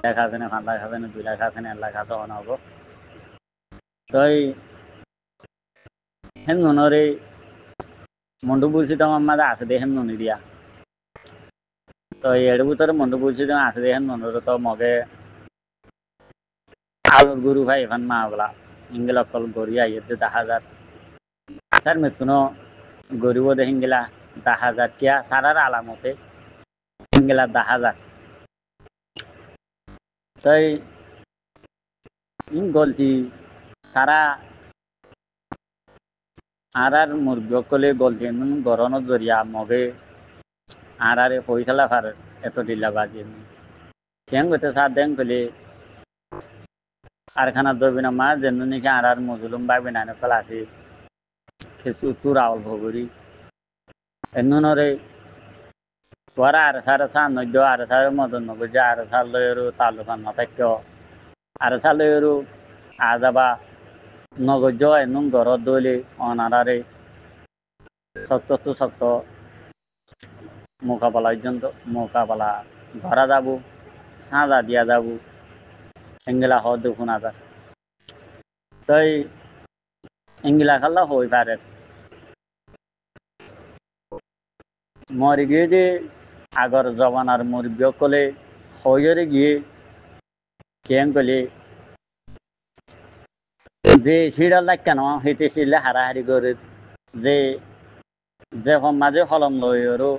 লাখ আছে না 5 লাখ আছে না 2 লাখ আছে না 1 লাখ আছে হন হবো তই হেন মনরে মন্ডু বুঝছি তো আমার আছে দেখেন মনে দিয়া তো এর ভিতরে মন্ডু বুঝছি তো আছে দেখেন মনরে তো মগে আলুর গুরু ভাই এখন মা বলা ইংগেল অকল গড়িয়া ইয়েতে 10,000 স্যার মেতুনো গরিব দেখেন গেলা 10,000 কিয়া সারার আলামতে গেলা 10,000 তাই গলতি সারা আর মুরব্বী কলে গলতি গরনের জরিয়া মগে আর পয়সালা ফার এত ডিলা বাজি কেন গতে সার দেন কলে আর খানা দবি না মা যেন নাকি আর মজুলুম পাবে না নকল আছে কিছু তোর আউল ভগরি এমনরে তোরা আর সার সার নদ্য আর সার মদন নগজা আর সার লয়েরু তালুকান নতাক্য আর সার লয়েরু আজাবা নগজ এনুম ঘরত দলে অনারারে শক্ত তো শক্ত মোকাবেলা পর্যন্ত মোকাবেলা ধরা যাব সাজা দিয়া যাব এঙ্গেলা হওয়া দেখুন আদার তাই এঙ্গেলা খাল্লা হই পারে মরে গিয়ে যে আগর জবানার মুরব্বী কলে হইরে গিয়ে কেন কলে যে সিঁড়াল লাগ কেন হেঁটে সিঁড়লে হারাহারি করে যে যে মাঝে হলম লইরও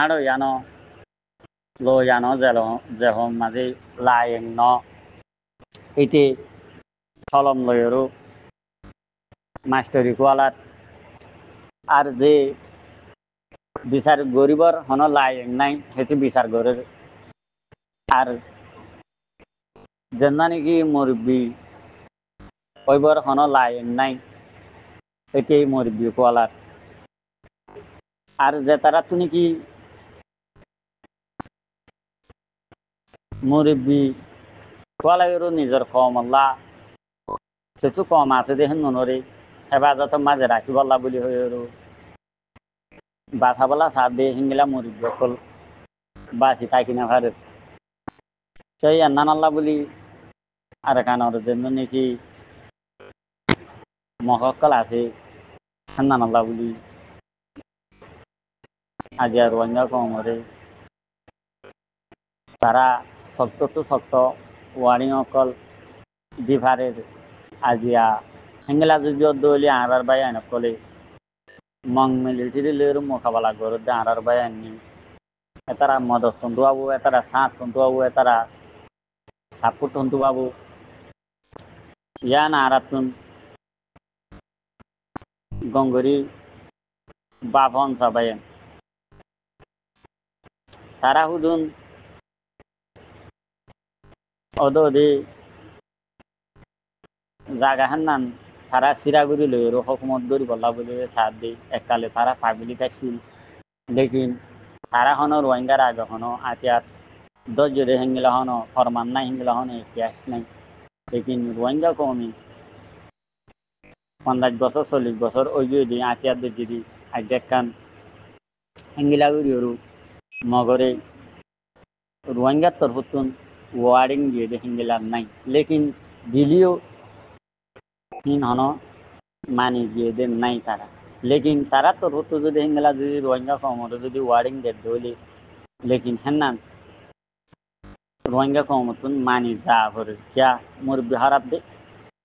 আড়ো জানো লো জানো যে মাঝে লাইং ন এতে হলম লইরও মাস্টারি কোয়ালার আর যে বিচার গরিবর হন লাইং নাই হেঁটে বিচার করে আর যেন নাকি মুরব্বী ওইবার হন লাইং নাই এটাই মুরব্বী কোয়ালার আর যে তারা তুমি কি মুরব্বী কোয়ালাইরও নিজের কমল্লা কিছু কম আছে দেখেন মনরে হেফাজত মাঝে রাখি বললা বলি হইরও বাসা বলা সার দিয়ে হিঙ্গিলা মুরব্বী অকল বাসি থাকি না ভারে সেই আন্নান আল্লাহ বলি আর কানর জন্য নাকি মহক্কল আছে হান্নান আল্লাহ বলি আজি আর অন্য কমরে তারা শক্ত তো শক্ত ওয়ারিং অকল ডিভারের আজিয়া হেঙ্গেলা যদি দলি আর বাই আন কলে মং মিলিটারি লের মোকাবেলা করে আর বাই আনি এতারা মদত তন্তু বাবু এতারা সাত তন্তু বাবু এতারা সাপুট তন্তু বাবু ইয়া না আরাতুন গঙ্গরি বাভন সবাই তারা হুদুন অদে জাগা হান্নান তারা সিরাগুড়ি লইর হকুমত গরি বল্লা বলে সাথ দিই এককালে তারা পাগলি খাইছিল লেকিন তারা হন রোহিঙ্গার আগে হন আতিয়ার দর্জরে হেঙ্গিলা হন ফরমান নাই হেঙ্গিলা হন ইতিহাস নাই লেকিন রোহিঙ্গা কমি 50 বছর 40 বছর ওই যদি আতিয়ার যদি আজ কান হেঙ্গিলা গুড়িওরু মগরে রোহিঙ্গার তরফতুন ওয়ার্ডিং দিয়ে হেঙ্গিলা নাই লেকিন দিলিও হিন হন মানি দিয়ে দেন নাই তারা লেকিন তারা তরফত যদি হেঙ্গিলা যদি রোহিঙ্গা কমরে যদি ওয়ার্ডিং দেয় দইলে লেকিন হেন্নান রোহিঙ্গা কমতুন মানি যা করে কিয়া মুরব্বী হারাপ দে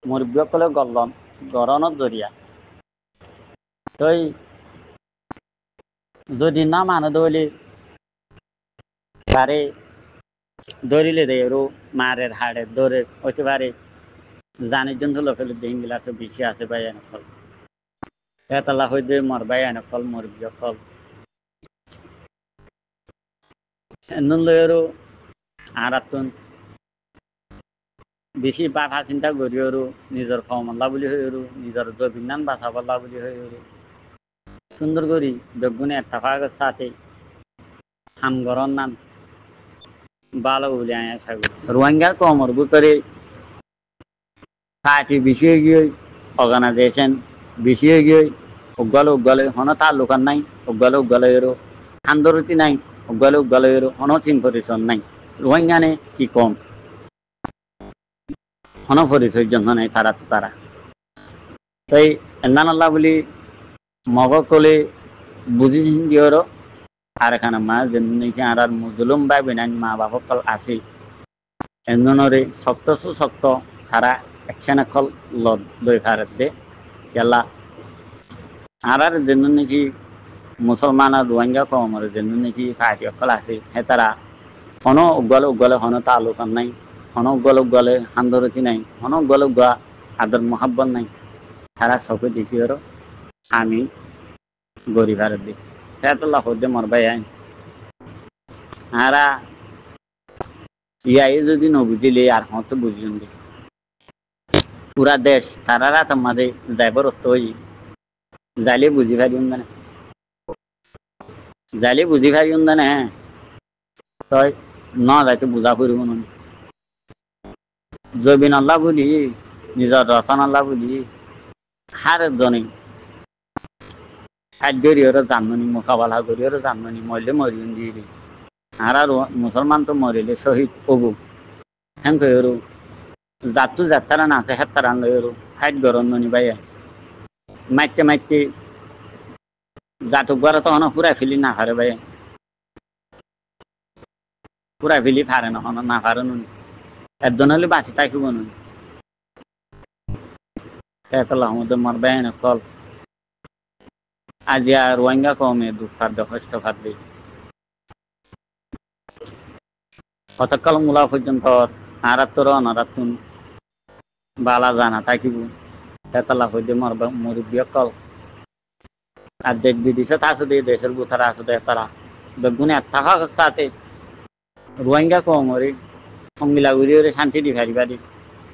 মুরব্বী কলে গল্লন গরনের জরিয়া তই যদি না মানে দইলে তারে দৌড়িলে দেয় রো মারের হাড়ের দৌড়ে হইতে পারে জানির জন্য লোকের দিনগুলা তো বেশি আছে ভাই ফল এতলা হইতে মর ভাই ফল মরবি ফল এমন লয়েরও আর বেশি বাধা চিন্তা করিও নিজের ক্ষমতা বুলি হইরু নিজের জবিনান বাঁচা বলা বুলি হইরু সুন্দর করি বেগুনে এত্তাফাকের সাথে হাম গরন নান ভালো বলে আয় আশা করি রোহিঙ্গা কমর ভিতরে পার্টি বেশি হয়ে গিয়ে অর্গানাইজেশন বেশি হয়ে গিয়ে উগালে হন তার লোকান নাই উগালে এরো আন্দোলতি নাই উগালে এরো হন চিম্পরিশন নাই রোহিঙ্গানে কি কম হন পরিচয়ের জন্য নেই তারা তো তারা তাই এন্দান আল্লাহ বলি মগ কলে বুঝি হিন্দিওর আর এখানে মা যেন আর মুজলুম বা বিনান মা বাপ কল আসি এজনরে শক্ত সুশক্ত তারা একখানে কল লই ফারত দে কেলা আর যেন নাকি মুসলমান আর রোহিঙ্গা কমর যেন নাকি ফাটি অকল আছে হে তারা হন উগলে হন তালুকান নাই হন উগলে হান্দরতি নাই হন উগা আদর মোহাব্বত নাই তারা সবে দেখি ওর আমি গরিব আর দি হেতলা হদ্দে মর ভাই আরা ইয়াই যদি নবুঝিলে আর হত বুঝুন দে পুরা দেশ তারারা তোমাদের যাইবার অত্যই যাইলে বুঝি পারিম না যাইলে বুঝি পারিম না হ্যাঁ তই ন যাইতে বুঝা ফুরিব না জবিন আল্লাহ বলি নিজের রতন আল্লাহ বলি হার জনে খাদ্যরিওর জানমনি মোকাবেলা করিওর জানমনি মরলে মরিয়ন দিয়ে আর মুসলমান তো মরিলে শহীদ কবু হ্যাঁ কইরু জাতু যাত্রা না আছে হেতারা লইরু ফাইট গরম ননি ভাইয়া মাইতে মাইতে জাতু গড়া তো হন পুরা ফিলি না পারে ভাইয়া পুরা ফিলি পারে না হন না পারে নুনি একজন হলে বাঁচি থাকিব নুনি এতলা আমাদের মর ভাইয়া কল আজি আর রোহিঙ্গা কমে দুঃখ ফাদ্য কষ্ট ফাদ্দি কতকাল মূলা পর্যন্ত আরাত্তর অনারাত্তুন বালা জানা থাকিব সেতলা হইতে মরবা মুরব্বী কল আর দেশ বিদেশত আসো দে দেশের বুথারা আসো দে তারা বেগুনে থাকা সাথে রোহিঙ্গা কমরে সংগিলাগুড়ি শান্তি দি পারিবারি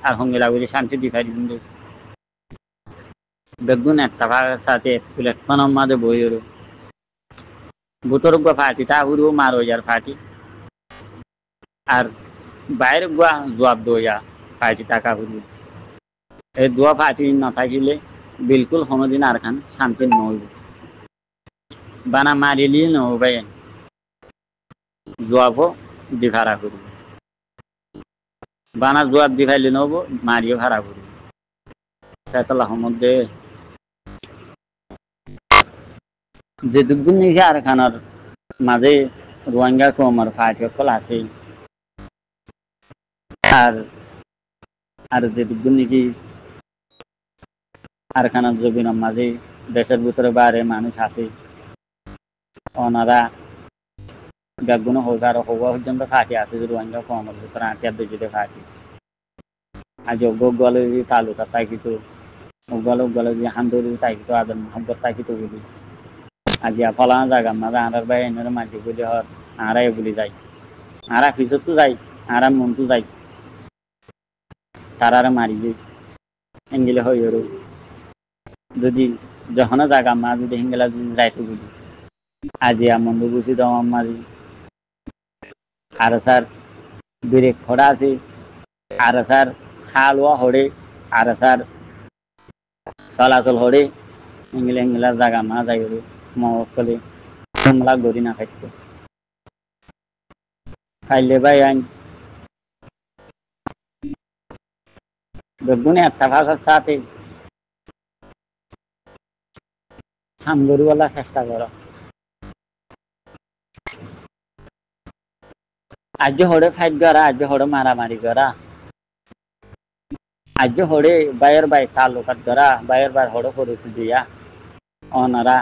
আর সংগিলাগুড়ি শান্তি দি পারিবেন দে বেগুন থাকা সাথে প্ল্যাটফর্ম মাঝে বই ওর বুতর ফাটি তা উড়ো মারো যার ফাটি আর বাইরে গুয়া জবাব দইয়া ফাটি টাকা উড়ো এই দুয়া ফাটি না থাকিলে বিলকুল কোনোদিন আর খান শান্তি নহইব বানা মারিলি নহবাই জবাবও দি ভাড়া করব বানা জবাব দি ফাইলে নহব মারিও ভাড়া করব সেতলা মধ্যে যে দুগুণ নিশে আর খানার মাঝে রোহিঙ্গা কমার ফাটি সকল আছে আর আর যে দুগুণ নাকি আর খানার জবিনের মাঝে দেশের ভিতরে বাইরে মানুষ আছে ওনারা বেগুন হোক আর হওয়া পর্যন্ত ফাটি আছে যে রোহিঙ্গা কমার ভিতরে আঁটিয়ার দিকে ফাটি আজ গলে তালুকা তাকিতো গলে যে হান্দরি তাকিতো আদর মোহাম্মত তাকিতো বলি আজি ফলানা জায়গা মাঝে আনার ভাই এনার মাঝে বলি হর আরাই বলি যাই আরা ফিজত তো যাই আরাম মন তো যাই তারারে মারি যাই এঙ্গিলে হই ওর যদি যখন জায়গা মা যদি হিঙ্গেলা যদি যাইতো বলি আজি মন্দ বুঝি দাম মারি আর স্যার ব্রেক খড়া আছে আর স্যার হালুয়া হড়ে আর স্যার চলাচল হড়ে ইংলার জায়গা মা যাই ওর মকলে হামলা গড়ি না খাইতো খাইলে ভাই আইন বেগুনে একটা ভাষার সাথে হাম গড়িওয়ালা চেষ্টা করো আজ হড়ে ফাইট করা আজ হড়ে মারামারি করা আজ হড়ে বাইয়ের বাই তালুকাত করা বাইয়ের বাই হড়ে পরিচয় দিয়া ওনারা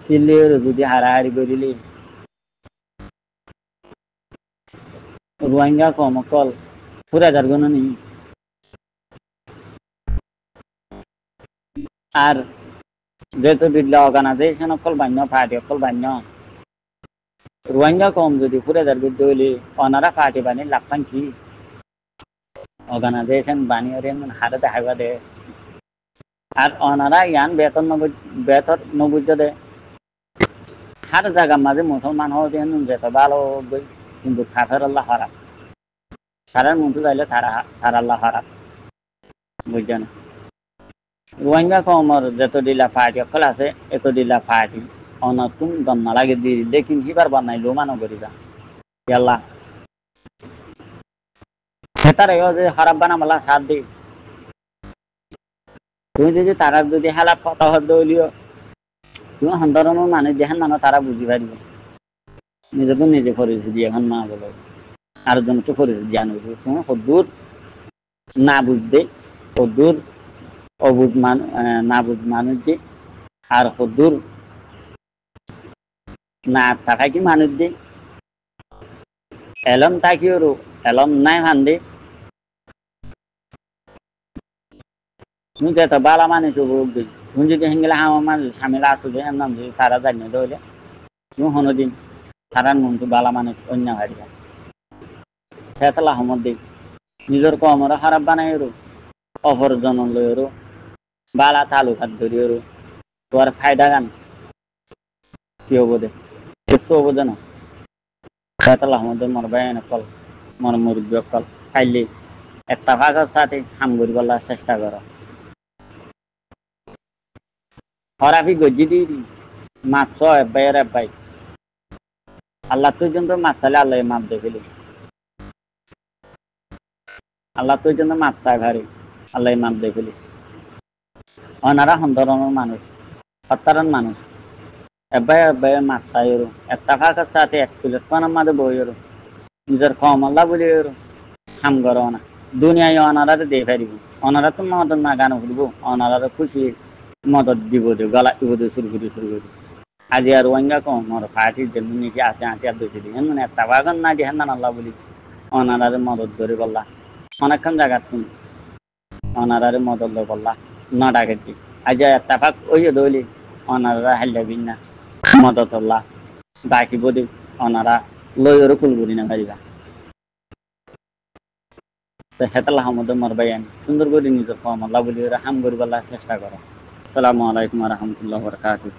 সিলের যদি হারাহারি করিলে রোহিঙ্গা কমকল পুরা যার নি আর যেহেতু দিল্লা অর্গানাইজেশন অকল বান্য পার্টি অকল বান্য রোহিঙ্গা কম যদি পুরা যার হইলে ওনারা পার্টি বানি লাভবান কি অর্গানাইজেশন বানিয়ে হারে দেখাইবা দে আর ওনারা ইয়ান বেতন নবুঝ দে হার জায়গা মাঝে মুসলমান হওয়া যেত ভালো কিন্তু কাফের আল্লাহ হারাপ তারার মধ্যে যাইলে তারা আল্লাহ হারাপ বুঝছেন রোহিঙ্গা কমর যত ডিলা পার্টি অকল আছে এত ডিলা পার্টি অনতুন দম নালাগে দিয়ে দেখিন হিবার বানাইলেও মানো করিবা ইয়াল্লা হেতার যে খারাপ বানামালা সাথ দি তুমি যদি তারা যদি হেলা কথা হদ্দ হইলিও তুমি সন্দরণের মানুষ দেখেন না তারা বুঝি পারিব নিজেকে নিজে পরিস্থিতি এখন না বলো আর জনকে পরিস্থিতি জ্ঞান হইব তুমি সদূর না বুঝতে সদূর অবুধ না বুঝ মানুষ দি আর সদূর না থাকা কি মানুষ দি এলম থাকি ওর এলম নাই ভান্দি তুমি যেটা বালা মানুষ উপভোগ দিই তুমি যদি হেঙ্গেলে হামা মানুষ স্বামীলা আসো যে এমন যদি তারা জানিয়ে দইলে তুমি হনোদিন তারার মনটো বালা মানুষ অন্য হারিয়া সেতলা সমত দিই নিজের কমরে খারাপ বানাই ওর অপরজন লই ওর বালা তালুকাত ধরি ওর তোর ফায়দা গান কি হবো দে কিছু হবো দে না সেতলা সমত মর বাইন কল মর মুরব্বী কল খাইলি একটা ভাগের সাথে হাম করিবার চেষ্টা করো হরাফি গজ্জি দি মাছ এব্বাইয়ের এব্বাই আল্লাহ তুই জন্য মাছ চালে আল্লাহ মাপ দেখলি আল্লাহ তুই জন্য মাপ চা ঘাড়ি আল্লাহ মাপ দেখলি অনারা সন্দরণের মানুষ সত্তরের মানুষ এব্বাই এব্বাইয়ের মাপ চাই ওর একটা ফাঁকার সাথে এক প্লেট পানার মাঝে বই ওর নিজের কম আল্লাহ বলি ওর হাম করো না দুনিয়ায় অনারারে দিয়ে ফেরিব অনারা তো মদত না গান ফুটব অনারারে খুশি মদত দিব দে গলা দিব দে শুরু করি আজি আর ওয়াঙ্গা কম মোর ফাটি যেমনি কি আছে আঁটি আর দুটি দিন মানে একটা বাগান না দিয়ে না আল্লাহ বলি অনারারে মদত করে বললা অনেকক্ষণ জায়গা তুমি অনারারে মদত লো বললা না ডাকে দি আজ একটা ফাঁক ওই দইলি অনারা হাইলে বিন না মদত হল্লা বাকি বদি অনারা লই ওর কুলগুড়ি না পারিবা তো হেতালা হামদ মরবাই আনি সুন্দর করে নিজের কম আল্লাহ বলি ওরা হাম করি বলার চেষ্টা করো আসসালামু আলাইকুম রহমতুল্লাহ বরকাতুহ